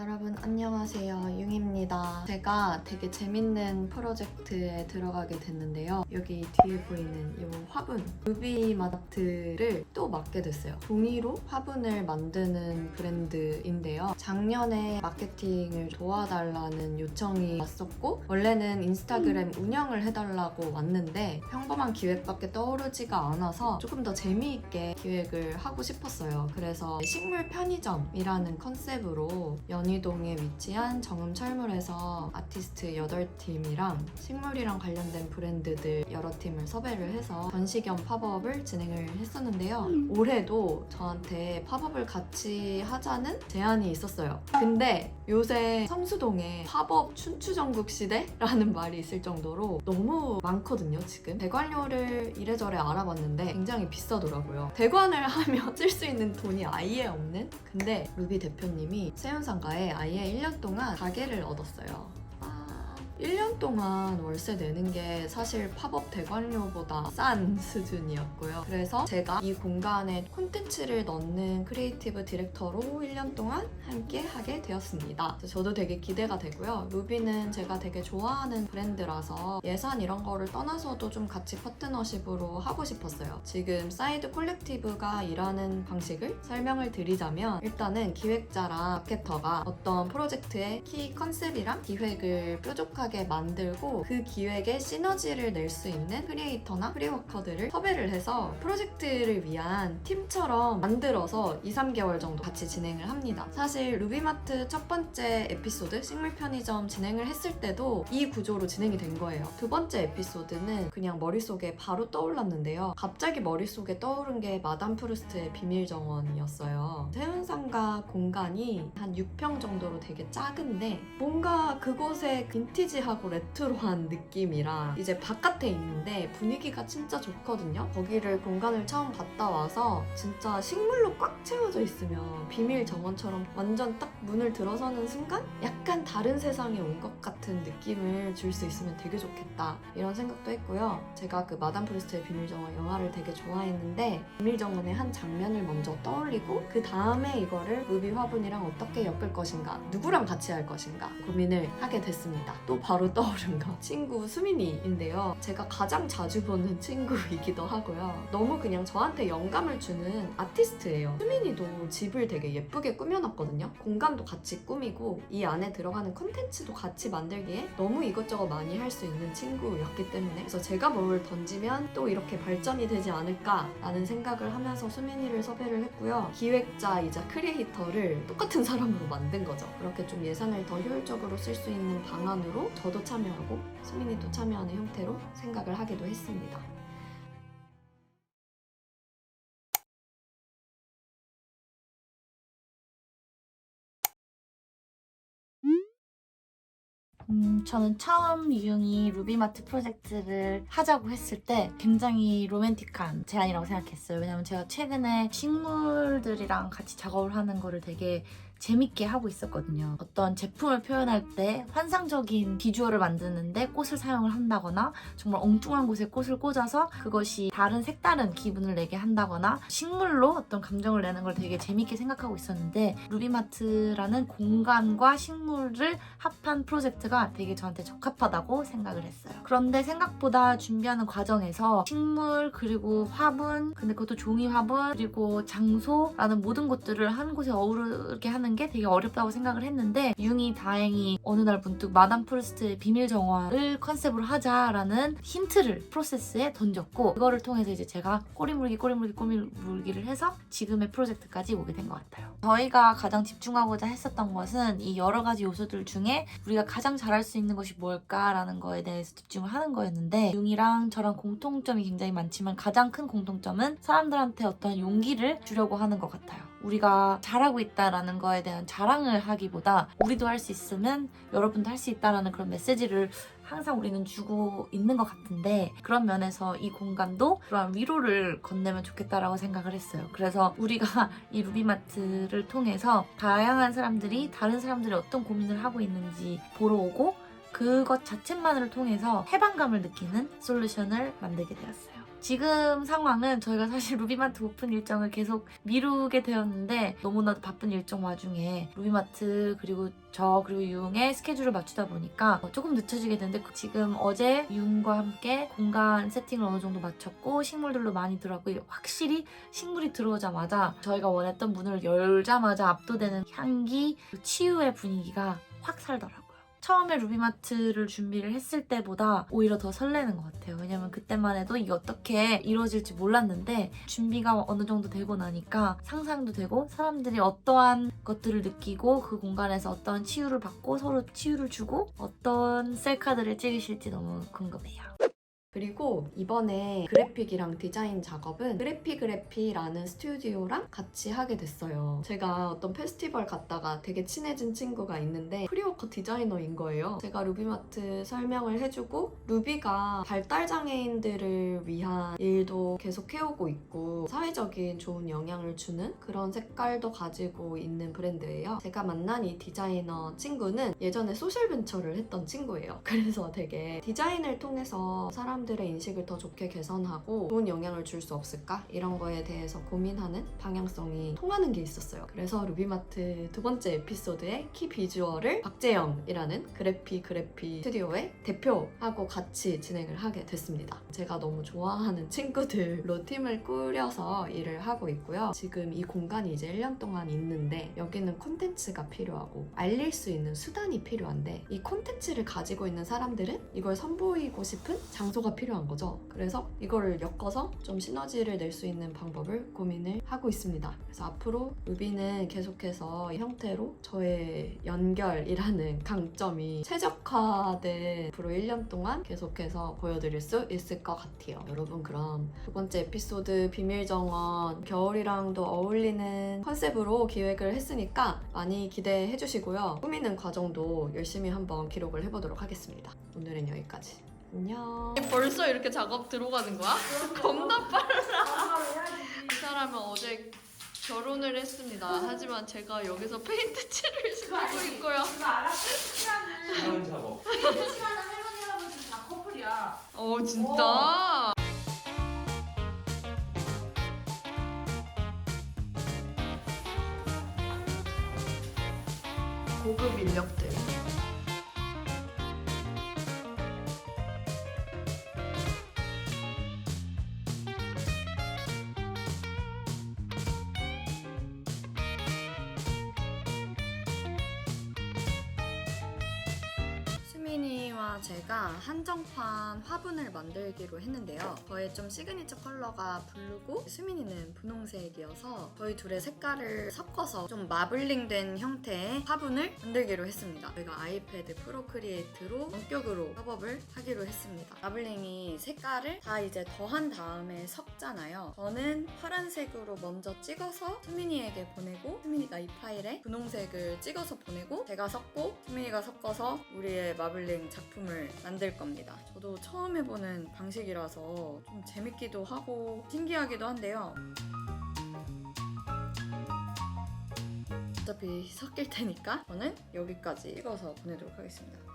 여러분 안녕하세요, 융입니다. 제가 되게 재밌는 프로젝트에 들어가게 됐는데요. 여기 뒤에 보이는 이 화분 루비마트를 또 맡게 됐어요. 종이로 화분을 만드는 브랜드인데요. 작년에 마케팅을 도와달라는 요청이 왔었고 원래는 인스타그램 운영을 해달라고 왔는데 평범한 기획밖에 떠오르지가 않아서 조금 더 재미있게 기획을 하고 싶었어요. 그래서 식물 편의점이라는 컨셉으로 연희동에 위치한 정음철물에서 아티스트 8팀이랑 식물이랑 관련된 브랜드들 여러 팀을 섭외를 해서 전시 겸 팝업을 진행을 했었는데요. 올해도 저한테 팝업을 같이 하자는 제안이 있었어요. 근데 요새 성수동에 팝업 춘추전국 시대라는 말이 있을 정도로 너무 많거든요. 지금 대관료를 이래저래 알아봤는데 굉장히 비싸더라고요. 대관을 하면 쓸 수 있는 돈이 아예 없는? 근데 루비 대표님이 세운상가에 아예 1년 동안 가게를 얻었어요. 1년 동안 월세 내는 게 사실 팝업 대관료보다 싼 수준이었고요. 그래서 제가 이 공간에 콘텐츠를 넣는 크리에이티브 디렉터로 1년 동안 함께 하게 되었습니다. 저도 되게 기대가 되고요. 루비는 제가 되게 좋아하는 브랜드라서 예산 이런 거를 떠나서도 좀 같이 파트너십으로 하고 싶었어요. 지금 사이드 콜렉티브가 일하는 방식을 설명을 드리자면 일단은 기획자랑 마케터가 어떤 프로젝트의 키 컨셉이랑 기획을 뾰족하게 만들고 그 기획에 시너지를 낼 수 있는 크리에이터나 프리워커들을 섭외를 해서 프로젝트를 위한 팀처럼 만들어서 2-3개월 정도 같이 진행을 합니다. 사실 루비마트 첫 번째 에피소드 식물 편의점 진행을 했을 때도 이 구조로 진행이 된 거예요. 두 번째 에피소드는 그냥 머릿속에 바로 떠올랐는데요. 갑자기 머릿속에 떠오른 게 마담 프루스트의 비밀 정원이었어요. 세운상가 공간이 한 6평 정도로 되게 작은데 뭔가 그곳에 빈티지하고 레트로한 느낌이라 이제 바깥에 있는데 분위기가 진짜 좋거든요. 거기를 공간을 처음 갔다 와서 진짜 식물로 꽉 채워져 있으면 비밀 정원처럼 완전 딱 문을 들어서는 순간 약간 다른 세상에 온 것 같은 느낌을 줄 수 있으면 되게 좋겠다 이런 생각도 했고요. 제가 그 마담 프루스트의 비밀 정원 영화를 되게 좋아했는데 비밀 정원의 한 장면을 먼저 떠올리고 그 다음에 이거를 루비 화분이랑 어떻게 엮을 것인가 누구랑 같이 할 것인가 고민을 하게 됐습니다. 또 바로 떠오른 거 친구 수민이인데요. 제가 가장 자주 보는 친구이기도 하고요. 너무 그냥 저한테 영감을 주는 아티스트예요. 수민이도 집을 되게 예쁘게 꾸며놨거든요. 공간도 같이 꾸미고 이 안에 들어가는 콘텐츠도 같이 만들기에 너무 이것저것 많이 할 수 있는 친구였기 때문에 그래서 제가 뭘 던지면 또 이렇게 발전이 되지 않을까라는 생각을 하면서 수민이를 섭외를 했고요. 기획자이자 크리에이터를 똑같은 사람으로 만든 거죠. 그렇게 좀 예산을 더 효율적으로 쓸 수 있는 방안으로 저도 참여하고 수민이도 참여하는 형태로 생각을 하기도 했습니다. 저는 처음 유용이 루비마트 프로젝트를 하자고 했을 때 굉장히 로맨틱한 제안이라고 생각했어요. 왜냐면 제가 최근에 식물들이랑 같이 작업을 하는 거를 되게 재밌게 하고 있었거든요. 어떤 제품을 표현할 때 환상적인 비주얼을 만드는데 꽃을 사용을 한다거나 정말 엉뚱한 곳에 꽃을 꽂아서 그것이 다른 색다른 기분을 내게 한다거나 식물로 어떤 감정을 내는 걸 되게 재밌게 생각하고 있었는데 루비마트라는 공간과 식물을 합한 프로젝트가 되게 저한테 적합하다고 생각을 했어요. 그런데 생각보다 준비하는 과정에서 식물 그리고 화분 근데 그것도 종이 화분 그리고 장소라는 모든 것들을 한 곳에 어우르게 하는 게 되게 어렵다고 생각을 했는데 융이 다행히 어느 날 문득 마담 프루스트의 비밀 정원을 컨셉으로 하자라는 힌트를 프로세스에 던졌고 그거를 통해서 이제 제가 꼬리물기를 해서 지금의 프로젝트까지 오게 된 것 같아요. 저희가 가장 집중하고자 했었던 것은 이 여러 가지 요소들 중에 우리가 가장 잘할 수 있는 것이 뭘까라는 거에 대해서 집중을 하는 거였는데 융이랑 저랑 공통점이 굉장히 많지만 가장 큰 공통점은 사람들한테 어떤 용기를 주려고 하는 것 같아요. 우리가 잘하고 있다라는 거에 대한 자랑을 하기보다 우리도 할 수 있으면 여러분도 할 수 있다라는 그런 메시지를 항상 우리는 주고 있는 것 같은데 그런 면에서 이 공간도 그런 위로를 건네면 좋겠다라고 생각을 했어요. 그래서 우리가 이 루비마트를 통해서 다양한 사람들이 다른 사람들이 어떤 고민을 하고 있는지 보러 오고 그것 자체만을 통해서 해방감을 느끼는 솔루션을 만들게 되었어요. 지금 상황은 저희가 사실 루비마트 오픈 일정을 계속 미루게 되었는데 너무나도 바쁜 일정 와중에 루비마트 그리고 저 그리고 유웅의 스케줄을 맞추다 보니까 조금 늦춰지게 됐는데 지금 어제 유웅과 함께 공간 세팅을 어느 정도 마쳤고 식물들도 많이 들어왔고 확실히 식물이 들어오자마자 저희가 원했던 문을 열자마자 압도되는 향기, 치유의 분위기가 확 살더라고요. 처음에 루비마트를 준비를 했을 때보다 오히려 더 설레는 것 같아요. 왜냐면 그때만 해도 이게 어떻게 이루어질지 몰랐는데 준비가 어느 정도 되고 나니까 상상도 되고 사람들이 어떠한 것들을 느끼고 그 공간에서 어떠한 치유를 받고 서로 치유를 주고 어떤 셀카들을 찍으실지 너무 궁금해요. 그리고 이번에 그래픽이랑 디자인 작업은 그래피라는 스튜디오랑 같이 하게 됐어요. 제가 어떤 페스티벌 갔다가 되게 친해진 친구가 있는데 프리워커 디자이너인 거예요. 제가 루비마트 설명을 해주고 루비가 발달장애인들을 위한 일도 계속 해오고 있고 사회적인 좋은 영향을 주는 그런 색깔도 가지고 있는 브랜드예요. 제가 만난 이 디자이너 친구는 예전에 소셜벤처를 했던 친구예요. 그래서 되게 디자인을 통해서 사람들의 인식을 더 좋게 개선하고 좋은 영향을 줄 수 없을까? 이런 거에 대해서 고민하는 방향성이 통하는 게 있었어요. 그래서 루비마트 두 번째 에피소드의 키 비주얼을 박재영이라는 그래피 스튜디오의 대표하고 같이 진행을 하게 됐습니다. 제가 너무 좋아하는 친구들로 팀을 꾸려서 일을 하고 있고요. 지금 이 공간이 이제 1년 동안 있는데 여기는 콘텐츠가 필요하고 알릴 수 있는 수단이 필요한데 이 콘텐츠를 가지고 있는 사람들은 이걸 선보이고 싶은 장소가 필요한 거죠. 그래서 이거를 엮어서 좀 시너지를 낼 수 있는 방법을 고민을 하고 있습니다. 그래서 앞으로 루비는 계속해서 이 형태로 저의 연결이라는 강점이 최적화된 앞으로 1년 동안 계속해서 보여드릴 수 있을 것 같아요. 여러분 그럼 두 번째 에피소드 비밀정원 겨울이랑도 어울리는 컨셉으로 기획을 했으니까 많이 기대해 주시고요. 꾸미는 과정도 열심히 한번 기록을 해보도록 하겠습니다. 오늘은 여기까지. 안녕. 벌써 이렇게 작업 들어가는 거야? 겁나 빨라. 이 사람은 어제 결혼을 했습니다. 하지만 제가 여기서 페인트 칠을 쓰고 있고요. 이런 작업. 시간은 할머니 할아버지 다 커플이야. 진짜? 고급 인력들. 수민이와 제가 한정판 화분을 만들기로 했는데요. 저의 좀 시그니처 컬러가 블루고 수민이는 분홍색이어서 저희 둘의 색깔을 섞어서 좀 마블링된 형태의 화분을 만들기로 했습니다. 저희가 아이패드 프로크리에이트로 원격으로 협업을 하기로 했습니다. 마블링이 색깔을 다 이제 더한 다음에 섞잖아요. 저는 파란색으로 먼저 찍어서 수민이에게 보내고 수민이가 이 파일에 분홍색을 찍어서 보내고 제가 섞고 수민이가 섞어서 우리의 마블링 작품을 만들 겁니다. 저도 처음 해보는 방식이라서 좀 재밌기도 하고 신기하기도 한데요. 어차피 섞일 테니까 저는 여기까지 찍어서 보내도록 하겠습니다.